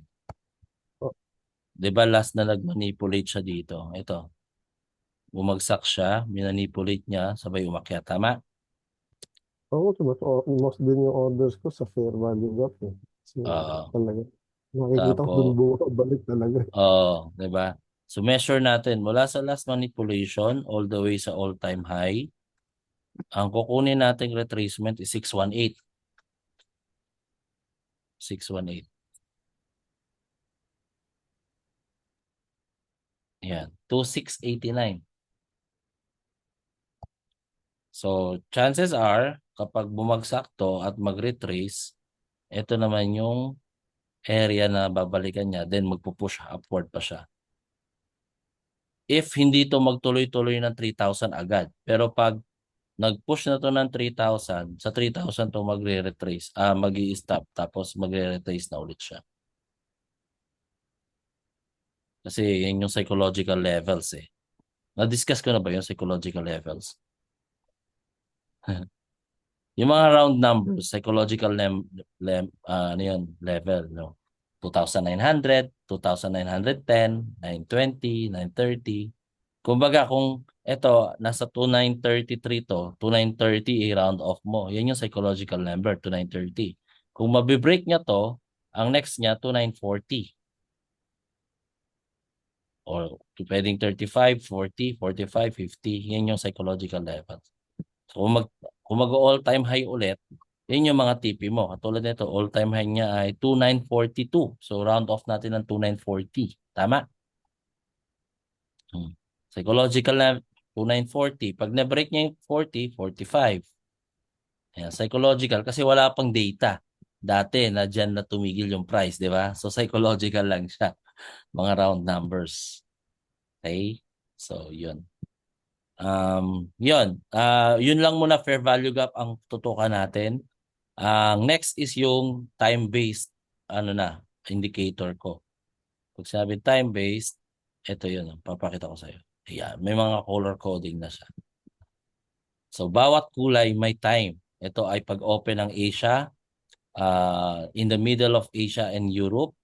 oh, Di ba last na nag-manipulate siya dito? Ito, bumagsak siya, minanipulate niya, sabay umakyat. Tama? oo, mas most din yung orders ko sa fair value gap eh. Kasi Oo. talaga, nakikita ko dun Tapos, balik talaga. oo, di ba? So measure natin mula sa last manipulation all the way sa all-time high. Ang kukunin nating retracement is 618. 618. Yan. 2689. So, chances are, kapag bumagsak to at mag-retrace, ito naman yung area na babalikan niya, then magpupush upward pa siya. If hindi to magtuloy-tuloy ng 3,000 agad. Pero pag nag-push na to ng 3,000, sa 3,000 to magre-retrace, mag-i-stop, tapos magre-retrace na ulit siya. Kasi yan yung psychological levels eh. Na-discuss ko na ba yung psychological levels? Yung mga round numbers, psychological ano yun, level, no? 2,900, 2,910, 920, 930. Kumbaga kung ito, nasa 2,933 to, 2,930 i-round off mo. Yan yung psychological number, 2,930. Kung mabibreak niya to, ang next niya, 2,940. Or pwedeng 35, 40, 45, 50. Yan yung psychological level. So kung mag all-time high ulit, yun yung mga TP mo. Katulad nito, all-time high niya ay 2,942. So round off natin ng 2,940. Tama? Hmm. Psychological na 2,940. Pag na-break niya yung 40, 45. Ayan, psychological kasi wala pang data. Dati na dyan na tumigil yung price, di ba? So psychological lang siya. Mga round numbers. Okay? So yun. Yun lang muna fair value gap ang tutukan natin. Ang next is yung time-based indicator ko. Pag sabi time-based, ito yun, papakita ko sa iyo. Ayan, may mga color coding na siya. So bawat kulay may time. Ito ay pag-open ng Asia, in the middle of Asia and Europe.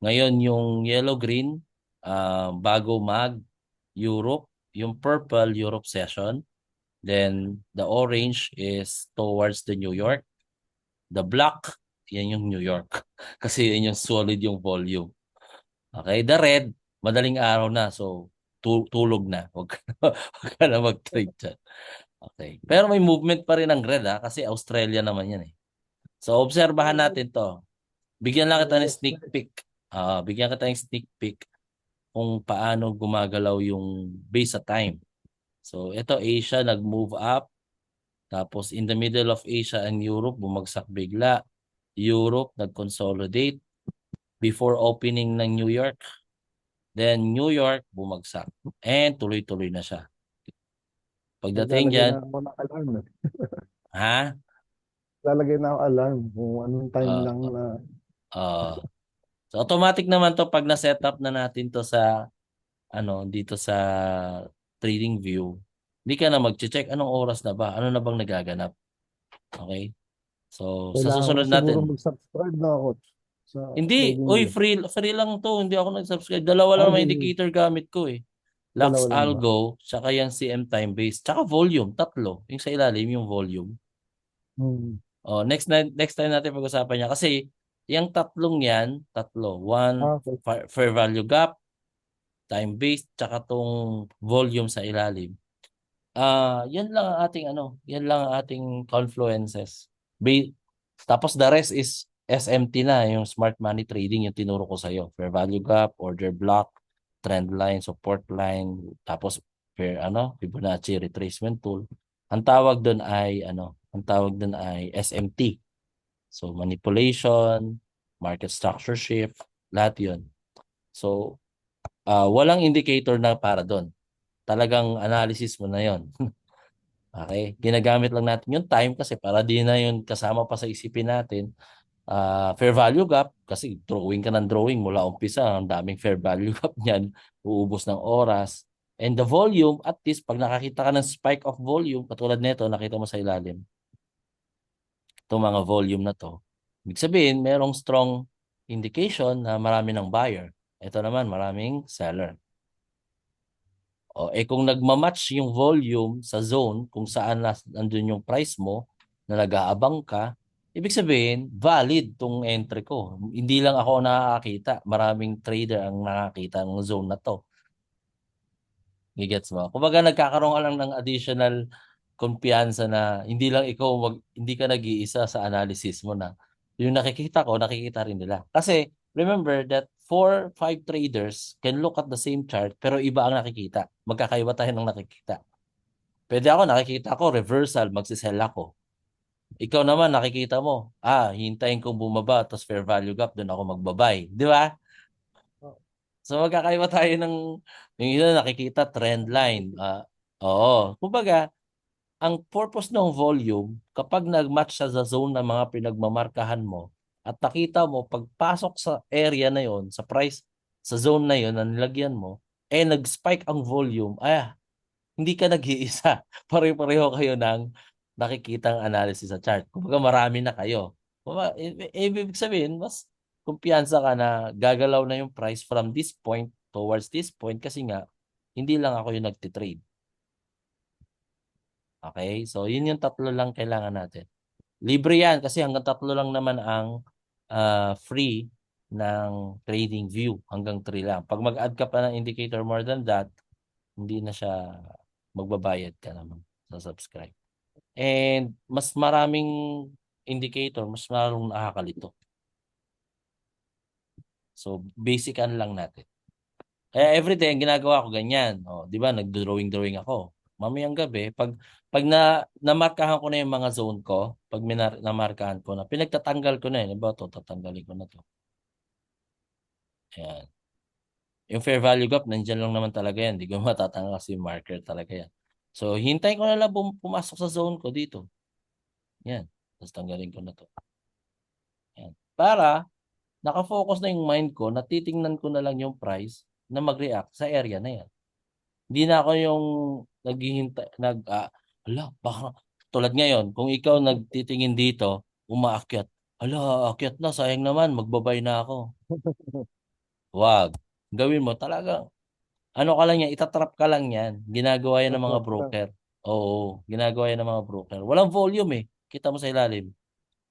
Ngayon yung yellow-green, bago mag-Europe, yung purple Europe session. Then the orange is towards the New York. The black, yan yung New York. Kasi yan yung solid yung volume. Okay, the red, madaling araw na. So, tulog na. Huwag ka na mag-trade dyan. Okay. Pero may movement pa rin ng red kasi Australia naman yan eh. So, obserbahan natin to. Bigyan lang kita ng Yes, sneak peek. Bigyan kita ng sneak peek kung paano gumagalaw yung base sa time. So, ito Asia nag-move up. Tapos in the middle of Asia and Europe, bumagsak bigla. Europe nag-consolidate before opening ng New York. Then New York bumagsak. And tuloy-tuloy na siya. Pagdating naglalagay dyan, na ako ng alarm. ha? Lalagay na ako alarm kung anong time Uh, lang na uh, so automatic naman to pag na-set up na natin to sa dito sa trading view. Hindi ka na mag-check anong oras na ba? Ano na bang nagaganap? Okay? So sa kailangan ko susunod siguro natin, mag-subscribe na ako sa hindi, trading uy, view. free lang to. Hindi ako nag-subscribe. Dalawa lang naman Hindi, indicator gamit ko eh. Lux dalawa lang ba? Algo, tsaka yung CM time base, tsaka volume, tatlo. Yung sa ilalim, yung volume. Hmm. Oh, next time natin pag-usapan niya kasi yung tatlong yan, tatlo. One, Okay. fair value gap, time base, tsaka tong volume sa ilalim. Yan lang ang ating yan lang ang ating confluences. Ba- Tapos the rest is SMT na, yung smart money trading yung tinuro ko sa iyo. Fair value gap, order block, trend line, support line, tapos Fibonacci retracement tool. Ang tawag doon ay ang tawag doon ay SMT. So manipulation, market structure shift, lahat 'yon. So walang indicator na para doon. Talagang analysis mo na 'yon. Okay? Ginagamit lang natin yung time kasi para di na yun kasama pa sa isipin natin. Fair value gap, kasi drawing ka ng drawing mula umpisa, ang daming fair value gap niyan, uubos ng oras. And the volume, at least pag nakakita ka ng spike of volume, katulad nito, nakita mo sa ilalim, itong mga volume na to, ibig sabihin, merong strong indication na marami ng buyer. Ito naman, maraming seller. O, kung nagmamatch yung volume sa zone kung saan nandun yung price mo na nag-aabang ka, ibig sabihin, valid tong entry ko. Hindi lang ako nakakita. Maraming trader ang nakakita ng zone na to. Gigets mo? Kumbaga nagkakaroon ka lang ng additional kumpiyansa na hindi lang ikaw, hindi ka nag-iisa sa analysis mo na yung nakikita ko, nakikita rin nila. Kasi remember that 4, 5 traders can look at the same chart pero iba ang nakikita. Magkakaiba tayo ng nakikita. Pwede ako, nakikita ko, reversal, magsisell ako. Ikaw naman, nakikita mo, hintayin kong bumaba, tapos fair value gap, doon ako magbabay. Di ba? So magkakaiba tayo yung isa nakikita trend line. Oo. Kumbaga, ang purpose ng volume, kapag nag-match siya sa zone ng mga pinagmamarkahan mo, at nakita mo, pagpasok sa area na yon, sa price, sa zone na yon na nilagyan mo, nag-spike ang volume, hindi ka nag-iisa. Pare-pareho kayo ng nakikitang analysis sa chart. Kumbaga marami na kayo. Ibig sabihin, mas kumpiyansa ka na gagalaw na yung price from this point towards this point kasi nga, hindi lang ako yung nagtitrade. Okay? So, yun yung tatlo lang kailangan natin. Libre yan kasi hanggang tatlo lang naman ang free ng trading view. Hanggang 3 lang. Pag mag-add ka pa ng indicator more than that, hindi na siya magbabayad ka naman sa subscribe. And mas maraming indicator, mas maraming nakakalito. So, basican lang natin. Kaya everyday, ang ginagawa ko ganyan. Di ba, nagdo-drawing ako. Mamayang gabi, pag namarkahan ko na yung mga zone ko, pag namarkahan ko na, pinagtatanggal ko na yun. Diba, tatanggalin ko na to. Ayan. Yung fair value gap, nandyan lang naman talaga yan. Hindi ko matatanggal kasi yung marker talaga yan. So, hintayin ko na lang pumasok sa zone ko dito. Yan. Tapos tanggalin ko na to. Yan. Para nakafocus na yung mind ko, natitingnan ko na lang yung price na mag-react sa area na yan. Hindi na ako yung naghihintay, baka, tulad ngayon, kung ikaw nagtitingin dito, umaakyat. Aakyat na, sayang naman, magbabay na ako. Wag. Gawin mo talaga. Ano ka lang yan, itatrap ka lang yan. Ginagawa yan ng mga Tatrap lang. broker. Oo, ginagawa yan ng mga broker. Walang volume eh. Kita mo sa ilalim.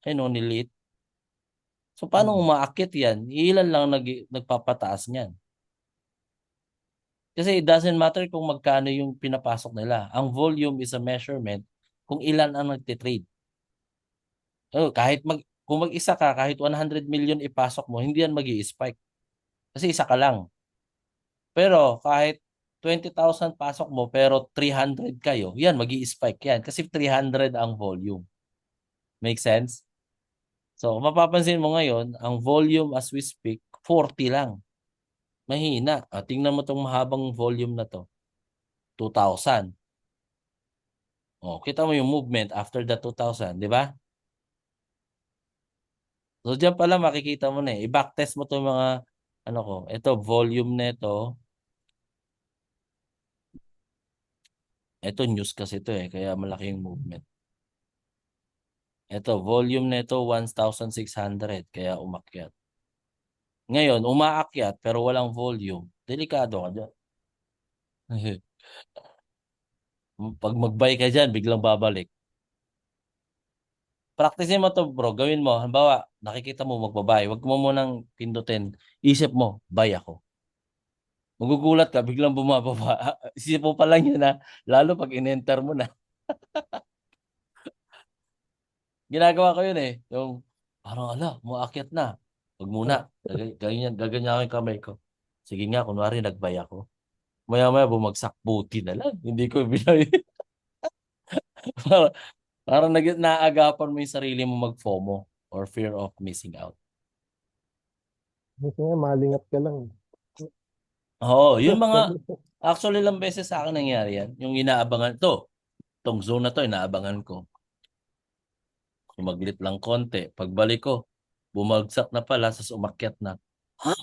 Ayun, no, niliit. So, paano Hmm. umaakyat yan? Ilan lang nagpapataas niyan. Kasi it doesn't matter kung magkano yung pinapasok nila. Ang volume is a measurement kung ilan ang nagtitrade. Kung mag-isa ka, kahit 100 million ipasok mo, hindi yan magi-spike. Kasi isa ka lang. Pero kahit 20,000 pasok mo, pero 300 kayo, yan, magi-spike yan. Kasi 300 ang volume. Make sense? So, mapapansin mo ngayon, ang volume as we speak, 40 lang. Mahina. Tingnan mo tong mahabang volume na to. 2,000. Kita mo yung movement after the 2,000, di ba? So, diyan pala makikita mo na eh. I-backtest mo to mga, ito, volume nito. Ito, news kasi ito eh, kaya malaki yung movement. Ito, volume nito, 1,600, kaya umakyat. Ngayon, umaakyat, pero walang volume. Delikado ka dyan. Pag mag-buy ka dyan, biglang babalik. Practicein mo to bro, gawin mo. Halimbawa, nakikita mo magbabay. Huwag mo munang pindutin. Isip mo, buy ako. Magugulat ka, biglang bumababa. Isip mo pa lang yun na, lalo pag in-enter mo na. Ginagawa ko yun eh. Yung, parang umaakyat na. Huwag muna. Gaganyan yung kamay ko. Sige nga, kunwari nagbay ako. Maya-maya bumagsak, buti na lang. Hindi ko binay. Parang, parang naagapan mo yung sarili mo mag-FOMO or fear of missing out. Kasi nga, malingat ka lang. Oo, yung mga, actually lang beses sa akin nangyari yan. Yung inaabangan, tong zone na to, inaabangan ko. Sumaglit lang konti. Pagbalik ko, bumagsak na pala, sa umakyat na. Ha?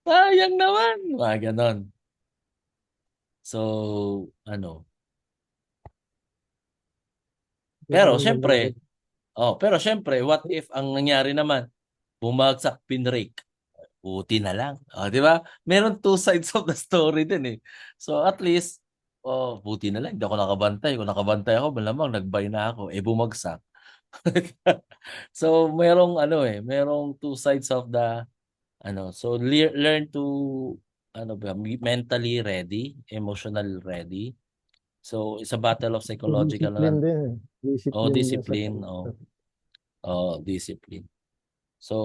Sayang naman! Mga ganon. So, ano. Pero, Yung syempre, nangyari. what if ang nangyari naman, bumagsak, pinrake. Buti na lang. Di ba? Meron two sides of the story din eh. So at least, buti na lang. Hindi ako nakabantay. Kung nakabantay ako, malamang nag-buy na ako. Bumagsak. So merong two sides of the so learn to be mentally ready, emotional ready. So it's a battle of psychological Discipline din eh. Discipline din sa discipline, pag- discipline. So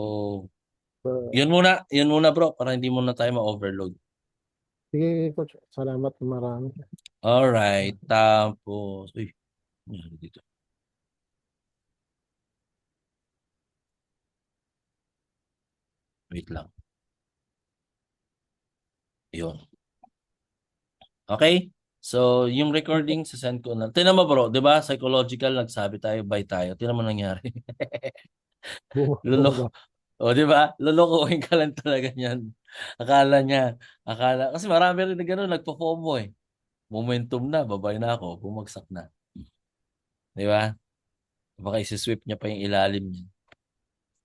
sa- yun muna bro para hindi muna tayo ma-overload. Sige, coach. Salamat marami. All right, tapos ano dito? Wait lang. Yun. Okay? So, yung recording sa send ko na. Tingnan mo bro, 'di ba? Psychological nagsabi tayo, bye tayo. Tingnan mo nangyari. Luloko. Bumaba. O, 'di ba? Lolokohin ka lang talaga niyan. Kasi marami rin na gano'n nagpo-FOMO eh. Momentum na, babay na ako, bumagsak na. 'Di ba? Baka isi-sweep niya pa yung ilalim niya.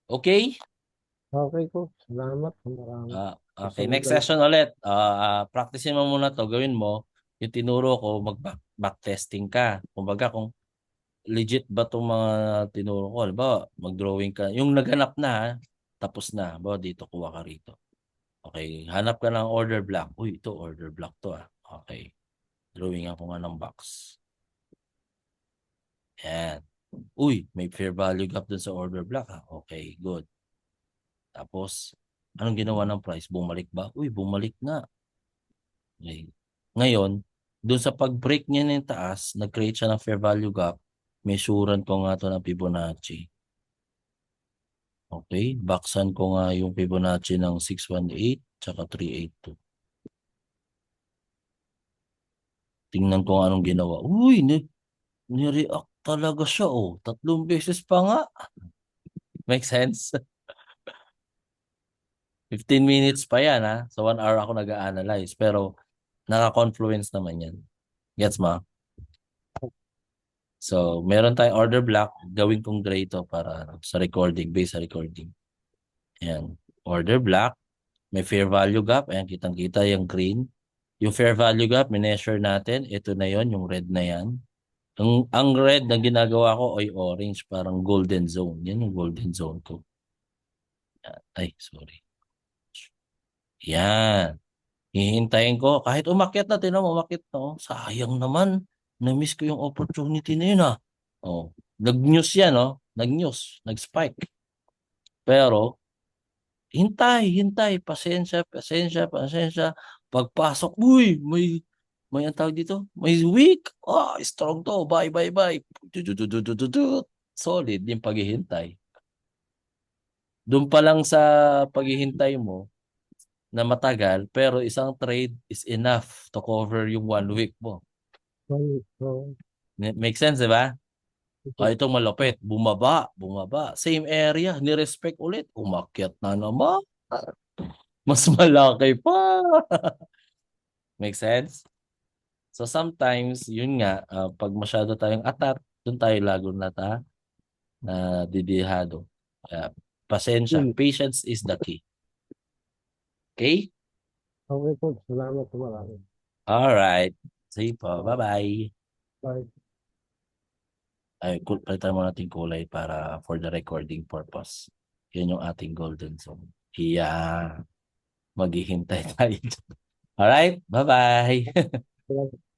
Okay? Okay, coach. Salamat marami. Okay, Susunod next na lang. session ulit. Practicein mo muna to. Gawin mo. Yung tinuro ko, mag-back testing ka. Kumbaga, kung legit ba itong mga tinuro ko. Halimbawa, mag-drawing ka. Yung naghanap na, ha, tapos na. Halimbawa, dito, kuha ka rito. Okay, hanap ka ng order block. Uy, ito, order block to ah. Okay, drawing ako nga ng box. Yan. Uy, may fair value gap dun sa order block ha. Okay, good. Tapos, anong ginawa ng price? Bumalik ba? Uy, bumalik na. Okay. Ngayon, doon sa pag-break niya ng taas, nag-create siya ng fair value gap, measurean ko nga to ng Fibonacci. Okay, baksan ko nga yung Fibonacci ng 618 tsaka 382. Tingnan ko nga anong ginawa. Uy, ni-react talaga siya oh. 3 beses pa nga. Make sense? 15 minutes pa yan ha. So 1 hour ako nag-a-analyze. Pero naka-confluence naman yan. Gets mo? So, meron tayong order block. Gawin kong gray to para sa recording, based sa recording. Ayan. Order block. May fair value gap. Ayan, kitang-kita yung green. Yung fair value gap, mineasure natin. Ito na yon, yung red na yan. Ang red na ginagawa ko ay orange, parang golden zone. Yan yung golden zone ko. Yan. Ay, sorry. Yan. Hihintayin ko. Kahit umakyat na, tinan mo, umakyat na. Oh. Sayang naman. Na-miss ko yung opportunity na yun ah. Oh. Nag-news yan, oh. Nag-news. Nag-spike. Pero, hintay. Pasensya, pasensya, pasensya. Pagpasok, uy, may ang tawag dito. May weak. Strong to. Bye. Tutututututut. Solid yung paghihintay. Doon pa lang sa paghihintay mo na matagal, pero isang trade is enough to cover yung 1 week mo. So, Make sense, di ba? Itong malupit, bumaba. Same area, ni-respect ulit. Umakyat na naman. Mas malaki pa. Make sense? So sometimes, yun nga, pag masyado tayong atat, dun tayo lago na didihado. Kaya, pasensya. still. Patience is the key. Okay? Okay, coach. Salamat marami. Alright. Sige po. Uh, Bye-bye. bye. Ay, palitan mo natin kulay para for the recording purpose. Yun yung ating golden zone. Yeah. Maghihintay tayo. Alright? Bye-bye. Salamat.